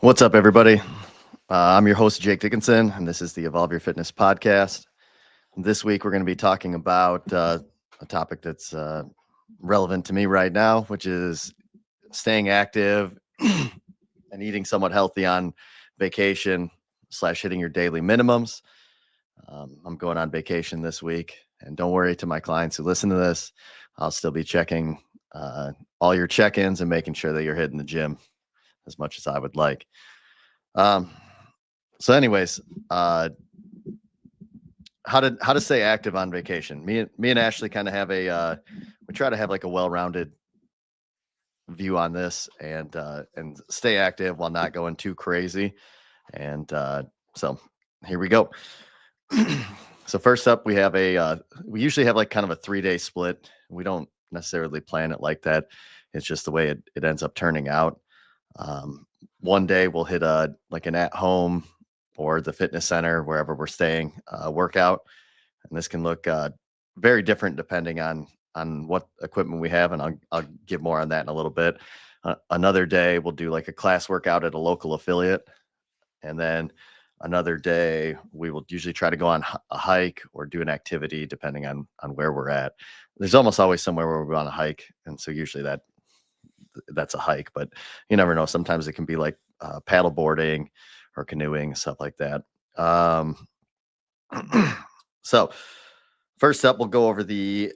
What's up, everybody? I'm your host, Jake Dickinson, and this is the Evolve Your Fitness podcast. This week, we're going to be talking about a topic that's relevant to me right now, which is staying active and eating somewhat healthy on vacation / hitting your daily minimums. I'm going on vacation this week, and don't worry, to my clients who listen to this, I'll still be checking all your check-ins and making sure that you're hitting the gym as much as I would like. So anyways, how to stay active on vacation. Me and Ashley kind of have we try to have like a well-rounded view on this and stay active while not going too crazy. And so here we go. So first up, we have we usually have like kind of a 3-day split. We don't necessarily plan it like that. It's just the way it ends up turning out. One day we'll hit like an at-home or the fitness center, wherever we're staying, workout. And this can look very different depending on what equipment we have. And I'll give more on that in a little bit. Another day we'll do like a class workout at a local affiliate. And then another day we will usually try to go on a hike or do an activity depending on where we're at. There's almost always somewhere where we're on a hike. And so usually that's a hike, but you never know. Sometimes it can be like paddle boarding or canoeing, stuff like that. So first up, we'll go over the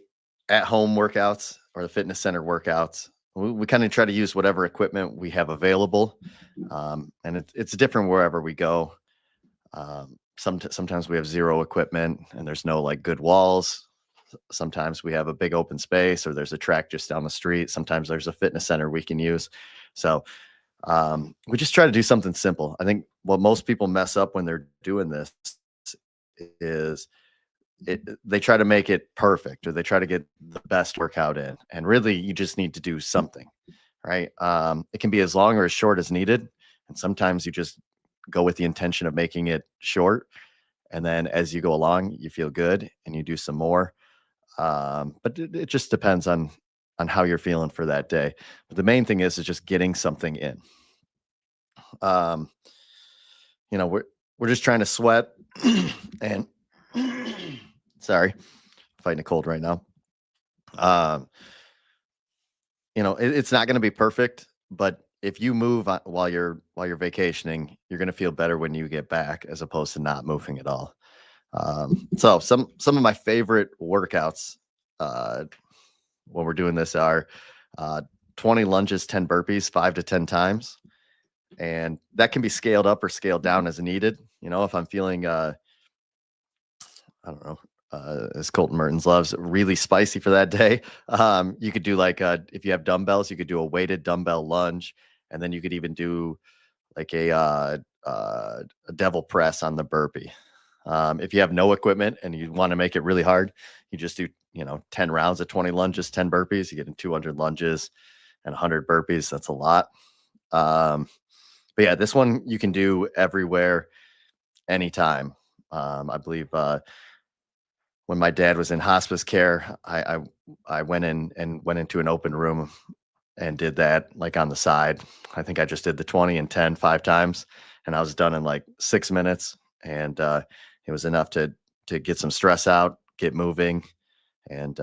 at-home workouts or the fitness center workouts. We kind of try to use whatever equipment we have available. And it's different wherever we go. Sometimes we have zero equipment and there's no like good walls. Sometimes we have a big open space or there's a track just down the street. Sometimes there's a fitness center we can use. So we just try to do something simple. I think what most people mess up when they're doing this is they try to make it perfect or they try to get the best workout in. And really, you just need to do something, right? It can be as long or as short as needed. And sometimes you just go with the intention of making it short. And then as you go along, you feel good and you do some more. But it just depends on how you're feeling for that day. But the main thing is just getting something in. We're just trying to sweat and sorry, fighting a cold right now. It's not going to be perfect, but if you move while you're vacationing, you're going to feel better when you get back as opposed to not moving at all. So some of my favorite workouts when we're doing this are 20 lunges, 10 burpees, 5 to 10 times. And that can be scaled up or scaled down as needed. If I'm feeling, I don't know, as Colton Mertens loves, really spicy for that day, you could do like, if you have dumbbells, you could do a weighted dumbbell lunge. And then you could even do like a devil press on the burpee. If you have no equipment and you want to make it really hard, you just do, 10 rounds of 20 lunges, 10 burpees. You get in 200 lunges and 100 burpees. That's a lot. But yeah, this one you can do everywhere, anytime. I believe when my dad was in hospice care, I went into an open room and did that like on the side. I think I just did the 20 and 10 5 times, and I was done in like 6 minutes. And it was enough to get some stress out, get moving, and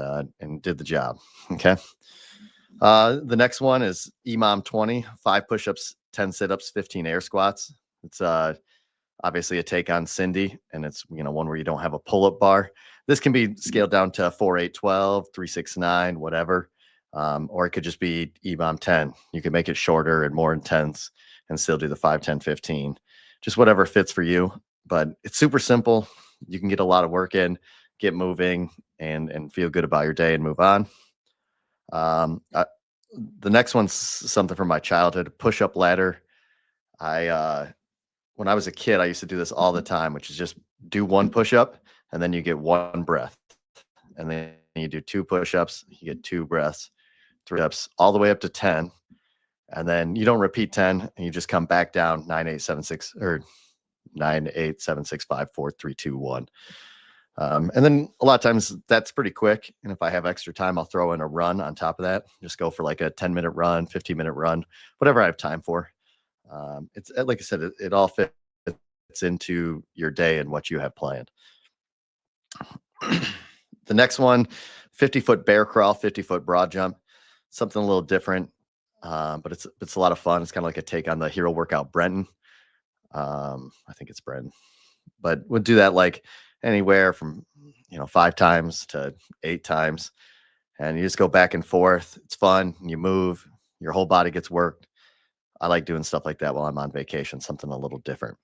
did the job. Okay. The next one is EMOM 20, 5 push-ups, 10 sit-ups, 15 air squats. It's obviously a take on Cindy, and it's one where you don't have a pull-up bar. This can be scaled down to 4, 8, 12, 3, 6, 9, whatever. Or it could just be EMOM 10. You can make it shorter and more intense and still do the 5, 10, 15. Just whatever fits for you. But it's super simple. You can get a lot of work in, get moving, and feel good about your day and move on. The next one's something from my childhood, push-up ladder. When I was a kid, I used to do this all the time, which is just do 1 push-up and then you get 1 breath. And then you do 2 push-ups, you get 2 breaths, 3 ups, all the way up to 10. And then you don't repeat 10 and you just come back down 9, 8, 7, 6, or 9, 8, 7, 6, 5, 4, 3, 2, 1. And then a lot of times that's pretty quick. And if I have extra time, I'll throw in a run on top of that. Just go for like a 10-minute run, 15-minute run, whatever I have time for. It's like I said, it all fits into your day and what you have planned. The next one, 50-foot bear crawl, 50-foot broad jump, something a little different, but it's a lot of fun. It's kind of like a take on the hero workout Brenton. I think it's Brenton, but we'll do that like anywhere from 5 times to 8 times, and you just go back and forth. It's fun. You move, your whole body gets worked. I like doing stuff like that while I'm on vacation, something a little different.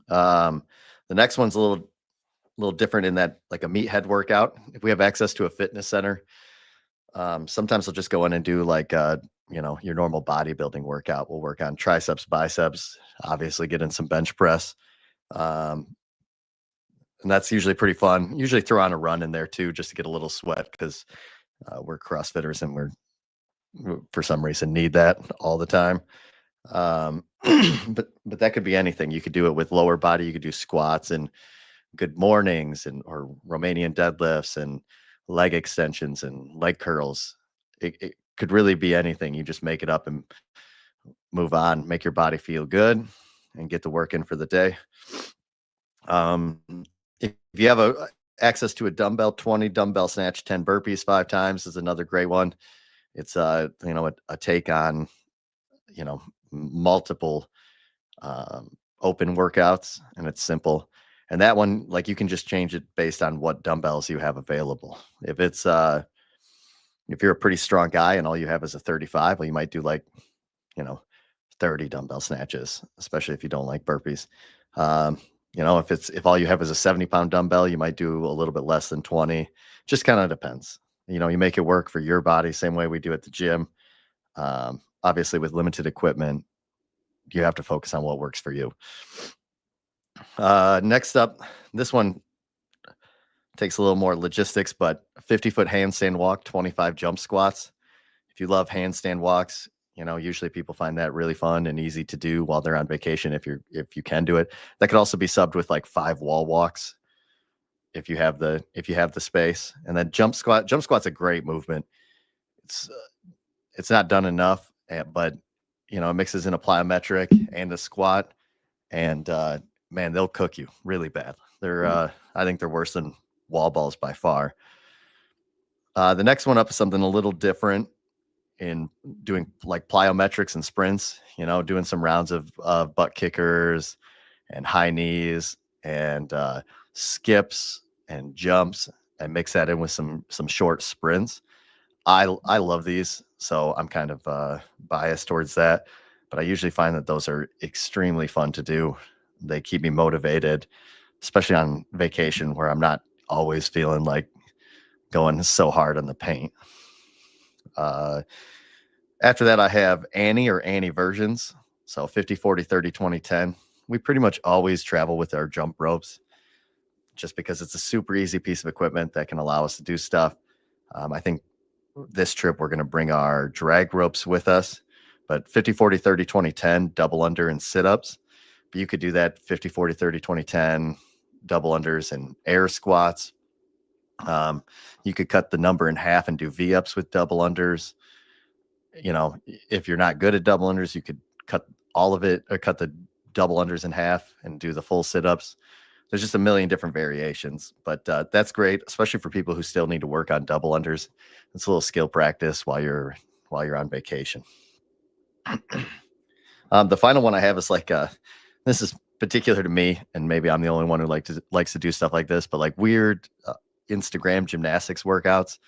Um, the next one's a little different in that like a meathead workout. If we have access to a fitness center, sometimes I'll just go in and do like your normal bodybuilding workout. We'll work on triceps, biceps, obviously get in some bench press. Um, and that's usually pretty fun. Usually throw on a run in there too, just to get a little sweat because we're CrossFitters and for some reason need that all the time. Um, but that could be anything. You could do it with lower body. You could do squats and good mornings or Romanian deadlifts and leg extensions and leg curls. It could really be anything. You just make it up and move on, make your body feel good and get to work in for the day. Um, if you have access to a dumbbell, 20 dumbbell snatch, 10 burpees 5 times is another great one. It's a take on, multiple open workouts, and it's simple. And that one, like you can just change it based on what dumbbells you have available. If you're a pretty strong guy and all you have is a 35, well, you might do like, you know, 30 dumbbell snatches, especially if you don't like burpees. Um, if all you have is a 70-pound dumbbell, you might do a little bit less than 20. Just kind of depends. You make it work for your body, same way we do at the gym. Obviously, with limited equipment, you have to focus on what works for you. Next up, this one takes a little more logistics, but 50-foot handstand walk, 25 jump squats. If you love handstand walks, usually people find that really fun and easy to do while they're on vacation. If you can do it, that could also be subbed with like 5 wall walks if you have the space. And then jump squat's a great movement. It's not done enough, but it mixes in a plyometric and a squat, and man, they'll cook you really bad. I think they're worse than wall balls by far. The next one up is something a little different in doing like plyometrics and sprints, doing some rounds of butt kickers and high knees and skips and jumps and mix that in with some short sprints. I love these, so I'm kind of biased towards that, but I usually find that those are extremely fun to do. They keep me motivated, especially on vacation where I'm not always feeling like going so hard on the paint. After that, I have Annie versions. So 50, 40, 30, 20, 10. We pretty much always travel with our jump ropes just because it's a super easy piece of equipment that can allow us to do stuff. I think this trip we're going to bring our drag ropes with us, but 50, 40, 30, 20, 10, double under and sit-ups. But you could do that 50, 40, 30, 20, 10, double unders and air squats. You could cut the number in half and do V-ups with double unders. If you're not good at double unders, you could cut all of it or cut the double unders in half and do the full sit-ups. There's just a million different variations, but that's great, especially for people who still need to work on double unders. It's a little skill practice while you're on vacation. The final one I have is like this is particular to me, and maybe I'm the only one who likes to do stuff like this, but like weird Instagram gymnastics workouts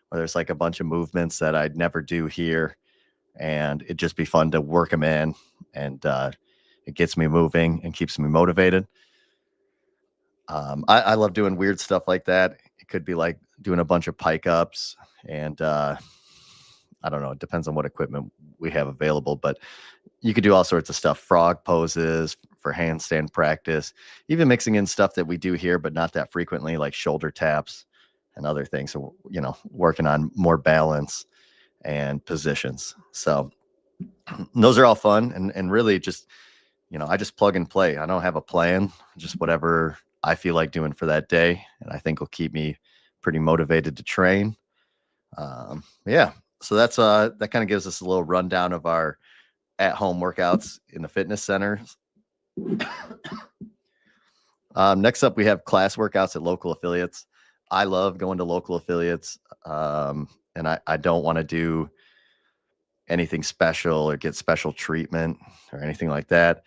where there's like a bunch of movements that I'd never do here, and it'd just be fun to work them in, and it gets me moving and keeps me motivated. I love doing weird stuff like that. It could be like doing a bunch of pike ups, and I don't know. It depends on what equipment we have available, but you could do all sorts of stuff. Frog poses for handstand practice, even mixing in stuff that we do here, but not that frequently, like shoulder taps and other things. So, working on more balance and positions. So those are all fun and really just, I just plug and play. I don't have a plan, just whatever I feel like doing for that day. And I think will keep me pretty motivated to train. Yeah. So that kind of gives us a little rundown of our at-home workouts in the fitness centers. Next up, we have class workouts at local affiliates. I love going to local affiliates, and I don't want to do anything special or get special treatment or anything like that.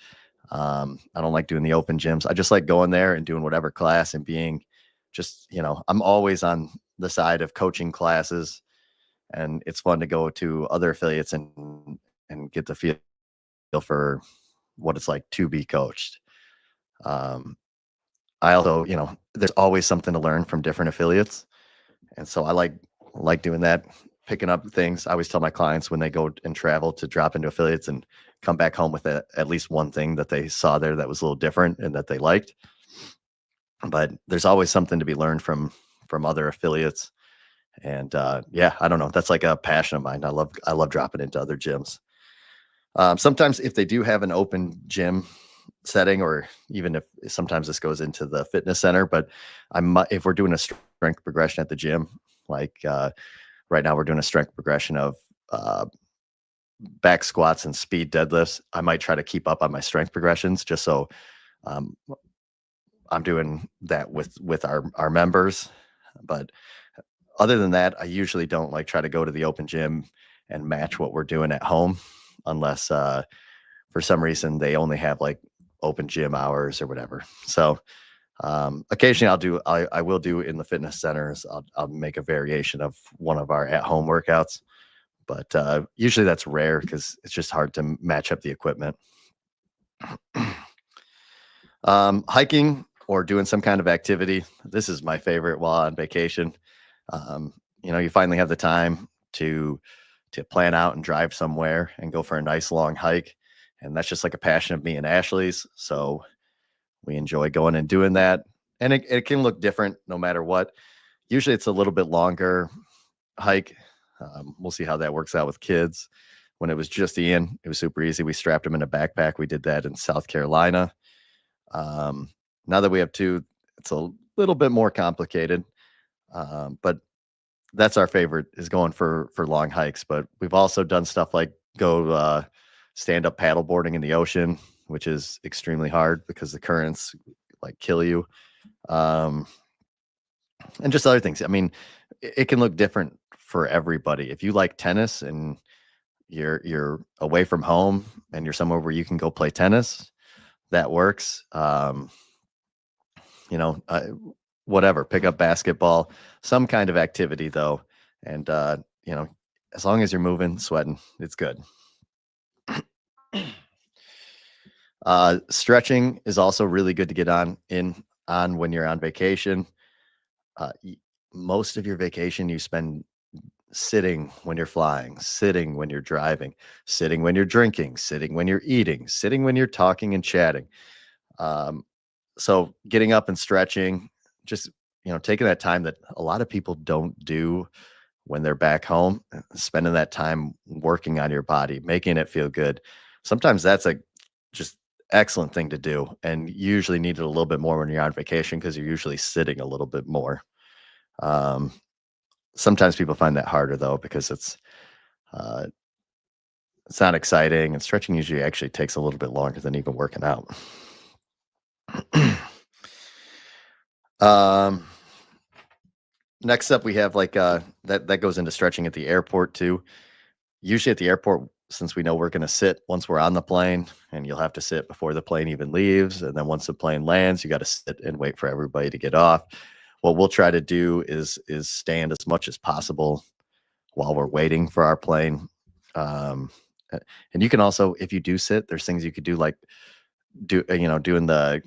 I don't like doing the open gyms. I just like going there and doing whatever class and being just, I'm always on the side of coaching classes, and it's fun to go to other affiliates and get the feel for what it's like to be coached. Um, I also, there's always something to learn from different affiliates. And so I like doing that, picking up things. I always tell my clients when they go and travel to drop into affiliates and come back home with at least one thing that they saw there that was a little different and that they liked. But there's always something to be learned from other affiliates. And yeah, I don't know. That's like a passion of mine. I love dropping into other gyms. Sometimes if they do have an open gym setting, or even if sometimes this goes into the fitness center, but if we're doing a strength progression at the gym, like right now we're doing a strength progression of back squats and speed deadlifts. I might try to keep up on my strength progressions just so um, I'm doing that with our members. But other than that, I usually don't like try to go to the open gym and match what we're doing at home unless for some reason they only have like open gym hours or whatever. So occasionally I will do in the fitness centers. I'll make a variation of one of our at-home workouts, but usually that's rare because it's just hard to match up the equipment. Hiking or doing some kind of activity. This is my favorite while on vacation. Um, you finally have the time to plan out and drive somewhere and go for a nice long hike. And that's just like a passion of me and Ashley's. So we enjoy going and doing that. And it can look different no matter what. Usually it's a little bit longer hike. We'll see how that works out with kids. When it was just Ian, it was super easy. We strapped him in a backpack. We did that in South Carolina. Now that we have two, it's a little bit more complicated. But that's our favorite, is going for long hikes. But we've also done stuff like go stand up paddleboarding in the ocean, which is extremely hard because the currents like kill you. And just other things. I mean, it can look different for everybody. If you like tennis and you're away from home and you're somewhere where you can go play tennis, that works. Whatever, pick up basketball, some kind of activity though. And, as long as you're moving, sweating, it's good. Stretching is also really good to get on when you're on vacation. Most of your vacation you spend sitting when you're flying, sitting when you're driving, sitting when you're drinking, sitting when you're eating, sitting when you're talking and chatting. So getting up and stretching, just taking that time that a lot of people don't do when they're back home, spending that time working on your body, making it feel good. Sometimes that's a just excellent thing to do, and usually need it a little bit more when you're on vacation because you're usually sitting a little bit more. Um, Sometimes people find that harder though because uh, it's not exciting, and stretching usually actually takes a little bit longer than even working out. um, Next up, we have like that goes into stretching at the airport too. Usually at the airport, since we know we're going to sit once we're on the plane, and you'll have to sit before the plane even leaves, and then once the plane lands, you got to sit and wait for everybody to get off. What we'll try to do is stand as much as possible while we're waiting for our plane. And you can also, if you do sit, there's things you could do like doing the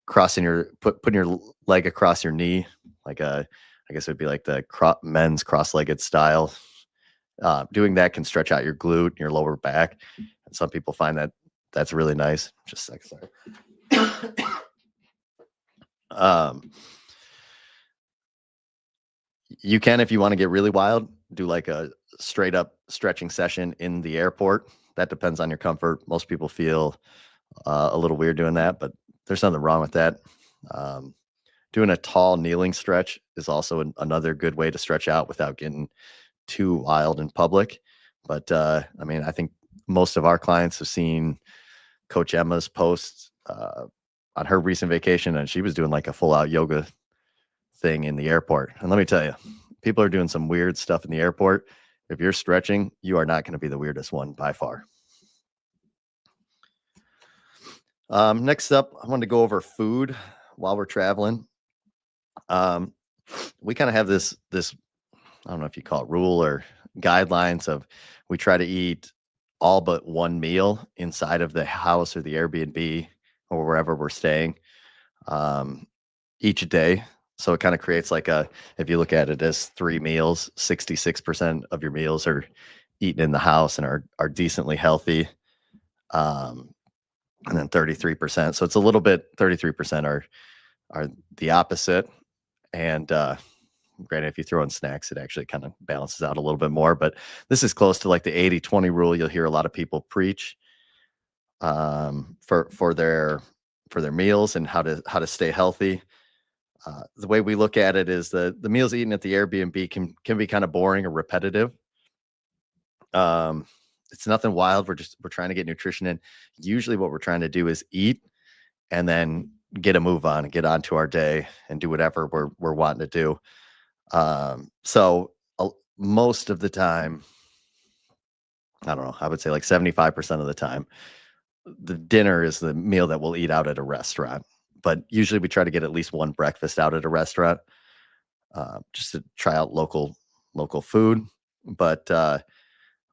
crossing putting your leg across your knee, like I guess it would be like the men's cross-legged style. Doing that can stretch out your glute and your lower back, and some people find that that's really nice. Just a second, sorry. You can, if you want to get really wild, do like a straight up stretching session in the airport. That depends on your comfort. Most people feel a little weird doing that, but there's nothing wrong with that. Doing a tall kneeling stretch is also another good way to stretch out without getting too wild in public. But I mean, I think most of our clients have seen Coach Emma's posts on her recent vacation, and she was doing like a full out yoga thing in the airport. And let me tell you, people are doing some weird stuff in the airport. If you're stretching, you are not going to be the weirdest one by far. Next up, I wanted to go over food while we're traveling. We kind of have this, I don't know if you call it rule or guidelines of, we try to eat all but one meal inside of the house or the Airbnb or wherever we're staying each day. So it kind of creates like if you look at it as 3 meals, 66% of your meals are eaten in the house and are decently healthy. And then 33%. So it's a little bit, 33% are the opposite. And granted, if you throw in snacks, it actually kind of balances out a little bit more. But this is close to like the 80-20 rule. You'll hear a lot of people preach for their meals and how to stay healthy. The way we look at it is the meals eaten at the Airbnb can be kind of boring or repetitive. It's nothing wild. We're trying to get nutrition in. Usually what we're trying to do is eat and then get a move on and get on to our day and do whatever we're wanting to do. So most of the time, I don't know, I would say like 75% of the time, the dinner is the meal that we'll eat out at a restaurant. But usually we try to get at least one breakfast out at a restaurant, just to try out local food. But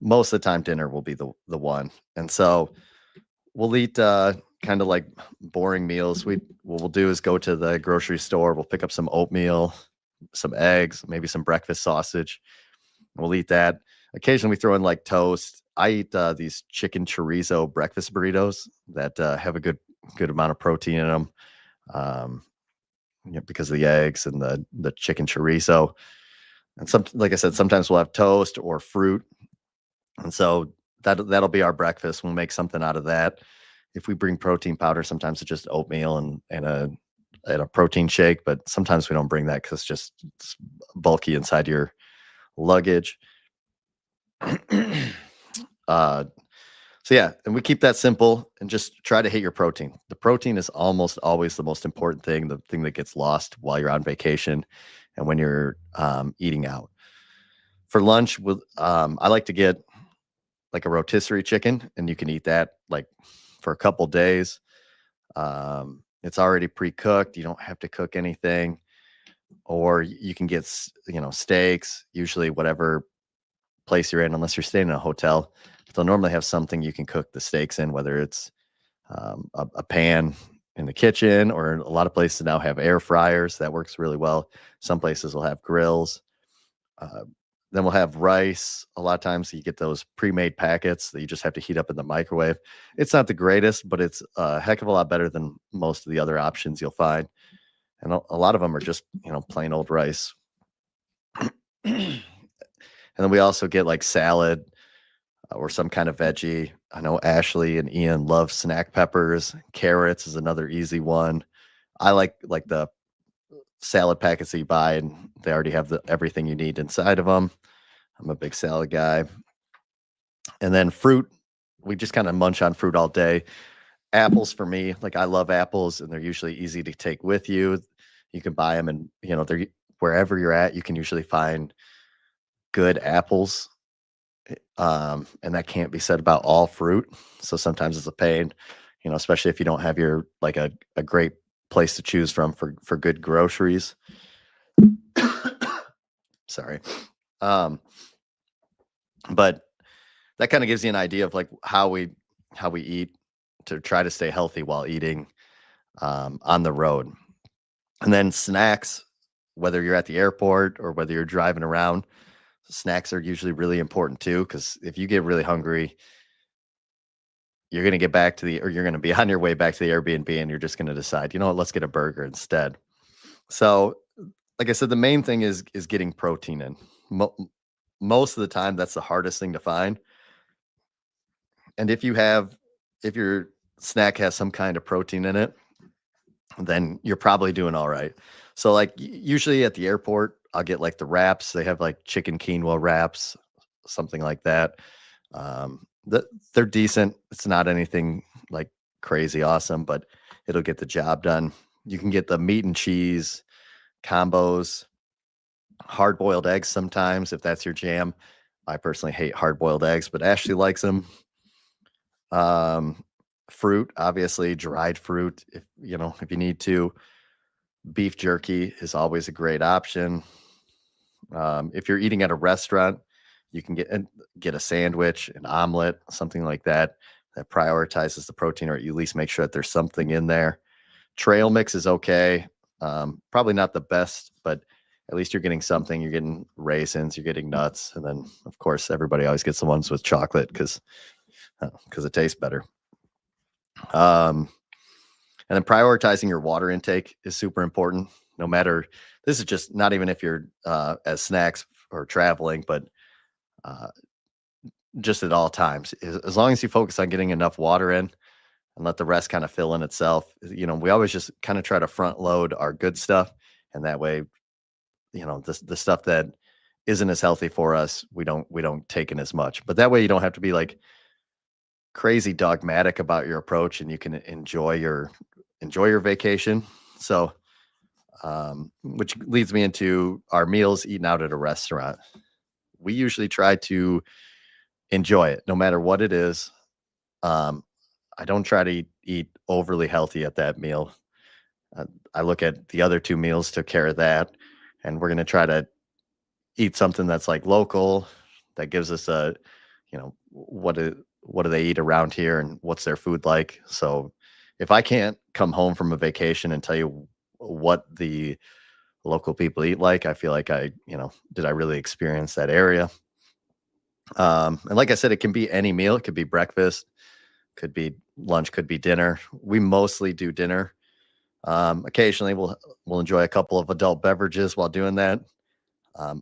most of the time dinner will be the one. And so we'll eat kind of like boring meals. What we'll do is go to the grocery store. We'll pick up some oatmeal, some eggs, maybe some breakfast sausage. We'll eat that. Occasionally we throw in like toast. I eat these chicken chorizo breakfast burritos that have a good amount of protein in them. Because of the eggs and the chicken chorizo. And like I said, sometimes we'll have toast or fruit. And so that'll be our breakfast. We'll make something out of that. If we bring protein powder, sometimes it's just oatmeal and a protein shake, but sometimes we don't bring that because it's bulky inside your luggage. So yeah, and we keep that simple and just try to hit your protein. The protein is almost always the most important thing, the thing that gets lost while you're on vacation and when you're eating out. For lunch, I like to get like a rotisserie chicken, and you can eat that like for a couple days. It's already pre-cooked. You don't have to cook anything. Or you can get, steaks, usually whatever place you're in, unless you're staying in a hotel. They'll normally have something you can cook the steaks in, whether it's a pan in the kitchen, or a lot of places now have air fryers. That works really well. Some places will have grills. Then we'll have rice. A lot of times you get those pre-made packets that you just have to heat up in the microwave. It's not the greatest, but it's a heck of a lot better than most of the other options you'll find. And a lot of them are just, plain old rice. And then we also get like salad or some kind of veggie. I know Ashley and Ian love snack peppers. Carrots is another easy one. I like the salad packets that you buy, and they already have everything you need inside of them. I'm a big salad guy. And then fruit, we just kind of munch on fruit all day. Apples for me, like I love apples, and they're usually easy to take with you. You can buy them, and they're wherever you're at, you can usually find good apples. And that can't be said about all fruit. So sometimes it's a pain, especially if you don't have your like a great place to choose from for good groceries. Sorry. But that kind of gives you an idea of like how we eat to try to stay healthy while eating on the road. And then snacks, whether you're at the airport or whether you're driving around, snacks are usually really important too, because if you get really hungry, you're going to get you're going to be on your way back to the Airbnb, and you're just going to decide, let's get a burger instead. So like I said, the main thing is getting protein in. Most of the time, that's the hardest thing to find. And if your snack has some kind of protein in it, then you're probably doing all right. So like usually at the airport, I'll get like the wraps. They have like chicken quinoa wraps, something like that. the, they're decent. It's not anything like crazy awesome, but it'll get the job done. You can get the meat and cheese combos, hard boiled eggs sometimes if that's your jam. I personally hate hard boiled eggs, but Ashley likes them. Um, Fruit, obviously, dried fruit. If if you need to, beef jerky is always a great option. If you're eating at a restaurant, you can get a sandwich, an omelet, something like that that prioritizes the protein, or at least make sure that there's something in there. Trail mix is okay. Probably not the best, but at least you're getting something. You're getting raisins, you're getting nuts, and then of course everybody always gets the ones with chocolate because it tastes better. Um, and then prioritizing your water intake is super important. No matter, this is just not even if you're as snacks or traveling, but uh, just at all times. As long as you focus on getting enough water in and let the rest kind of fill in itself. We always just kind of try to front load our good stuff, and that way, the stuff that isn't as healthy for us, we don't take in as much. But that way, you don't have to be like crazy dogmatic about your approach, and you can enjoy your vacation. So, which leads me into our meals eaten out at a restaurant. We usually try to enjoy it, no matter what it is. Um, I don't try to eat overly healthy at that meal. Uh, I look at the other two meals, took care of that, and we're going to try to eat something that's like local, that gives us a, what do they eat around here and what's their food like. So if I can't come home from a vacation and tell you what the local people eat like, I feel like did I really experience that area? And like I said, it can be any meal. It could be breakfast, could be lunch, could be dinner. We mostly do dinner. Occasionally we'll enjoy a couple of adult beverages while doing that.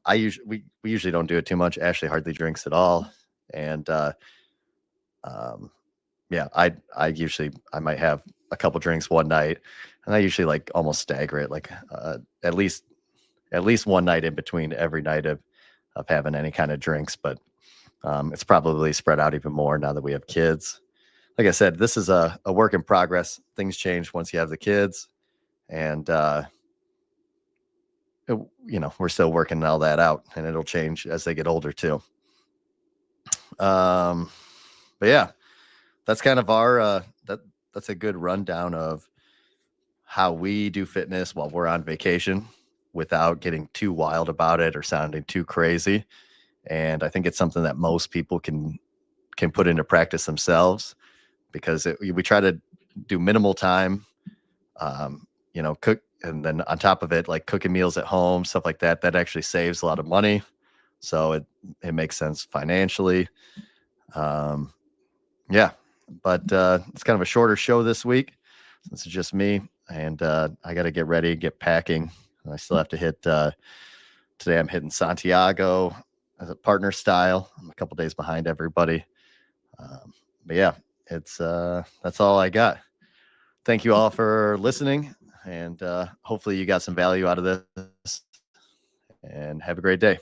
We usually don't do it too much. Ashley hardly drinks at all, and um, yeah, I might have a couple drinks one night, and I usually like almost stagger it, like at least one night in between every night of having any kind of drinks. But it's probably spread out even more now that we have kids. Like I said, this is a work in progress. Things change once you have the kids, and we're still working all that out, and it'll change as they get older too. Um, but yeah, that's kind of our that's a good rundown of how we do fitness while we're on vacation without getting too wild about it or sounding too crazy. And I think it's something that most people can put into practice themselves, because we try to do minimal time, cook, and then on top of it, like cooking meals at home, stuff like that, that actually saves a lot of money. So it makes sense financially. Um, yeah, but it's kind of a shorter show this week. This is just me, and I got to get ready, get packing. I still have to hit. Today I'm hitting Santiago as a partner style. I'm a couple days behind everybody. But yeah, it's that's all I got. Thank you all for listening, and hopefully you got some value out of this, and have a great day.